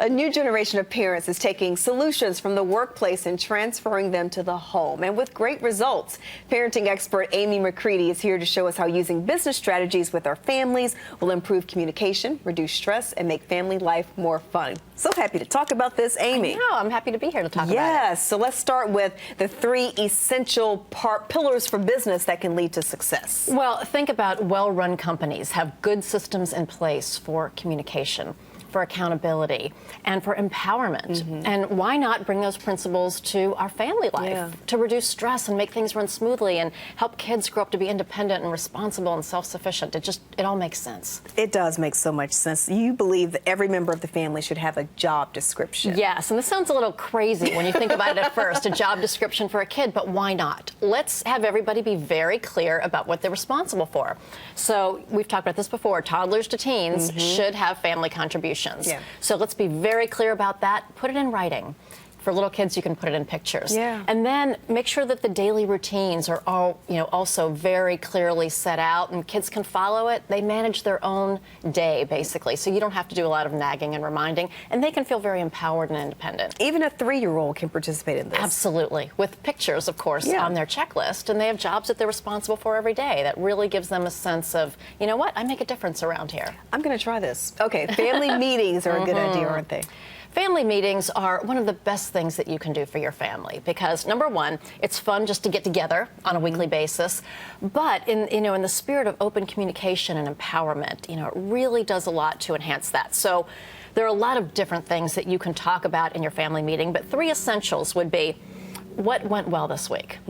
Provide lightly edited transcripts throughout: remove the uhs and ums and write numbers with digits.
A new generation of parents is taking solutions from the workplace and transferring them to the home, and with great results. Parenting expert Amy McCready is here to show us how using business strategies with our families will improve communication, reduce stress, and make family life more fun. So happy to talk about this, Amy. I know, I'm happy to be here to talk about it. Yes, so let's start with the three essential pillars for business that can lead to success. Well, think about well-run companies have good systems in place for communication, for accountability, and for empowerment. And why not bring those principles to our family life to reduce stress and make things run smoothly and help kids grow up to be independent and responsible and self-sufficient? It all makes sense. It does make so much sense. You believe that every member of the family should have a job description. Yes, and this sounds a little crazy when you think about it at first, a job description for a kid, but why not? Let's have everybody be very clear about what they're responsible for. So we've talked about this before, toddlers to teens should have family contributions. Yeah. So let's be very clear about that. Put it in writing. For little kids, you can put it in pictures. Yeah. And then make sure that the daily routines are all, also very clearly set out and kids can follow it. They manage their own day, basically. So you don't have to do a lot of nagging and reminding, and they can feel very empowered and independent. Even a 3-year-old can participate in this. Absolutely. With pictures, of course, on their checklist, and they have jobs that they're responsible for every day. That really gives them a sense of, you know what, I make a difference around here. I'm going to try this. Okay, family meetings are a good idea, aren't they? Family meetings are one of the best things that you can do for your family because, number one, it's fun just to get together on a weekly basis, but in the spirit of open communication and empowerment, it really does a lot to enhance that. So there are a lot of different things that you can talk about in your family meeting, but 3 essentials would be what went well this week,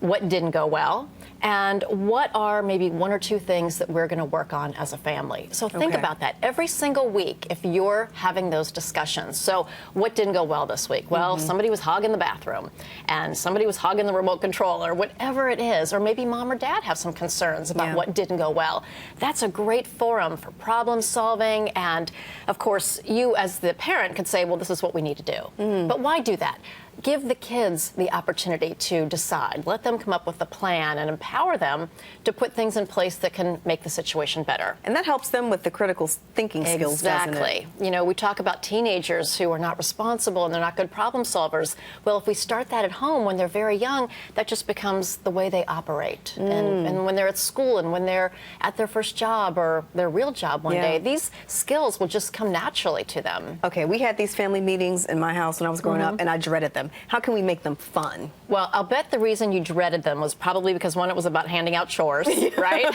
what didn't go well, and what are maybe 1 or 2 things that we're going to work on as a family. So think about that every single week if you're having those discussions. So what didn't go well this week? Well, somebody was hogging the bathroom and somebody was hogging the remote control or whatever it is, or maybe mom or dad have some concerns about what didn't go well. That's a great forum for problem solving, and of course you as the parent could say, well, this is what we need to do. But why do that? Give the kids the opportunity to decide. Let them come up with a plan and empower them to put things in place that can make the situation better. And that helps them with the critical thinking skills, doesn't it? Exactly. We talk about teenagers who are not responsible and they're not good problem solvers. Well, if we start that at home when they're very young, that just becomes the way they operate. And when they're at school and when they're at their first job or their real job one day, these skills will just come naturally to them. Okay, we had these family meetings in my house when I was growing up, and I dreaded them. How can we make them fun? Well, I'll bet the reason you dreaded them was probably because, one, it was about handing out chores, right?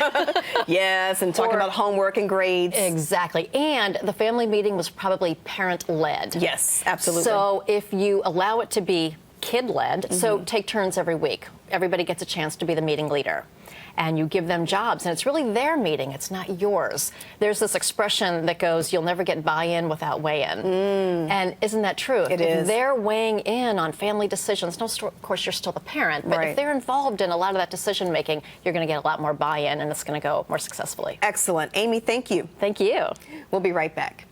Yes, and talking about homework and grades. Exactly. And the family meeting was probably parent-led. Yes, absolutely. So if you allow it to be kid-led, so take turns every week. Everybody gets a chance to be the meeting leader. And you give them jobs, and it's really their meeting, it's not yours. There's this expression that goes, you'll never get buy-in without weigh-in. And isn't that true? It is. If they're weighing in on family decisions, no, of course you're still the parent, but if they're involved in a lot of that decision-making, you're going to get a lot more buy-in, and it's going to go more successfully. Excellent. Amy, thank you. Thank you. We'll be right back.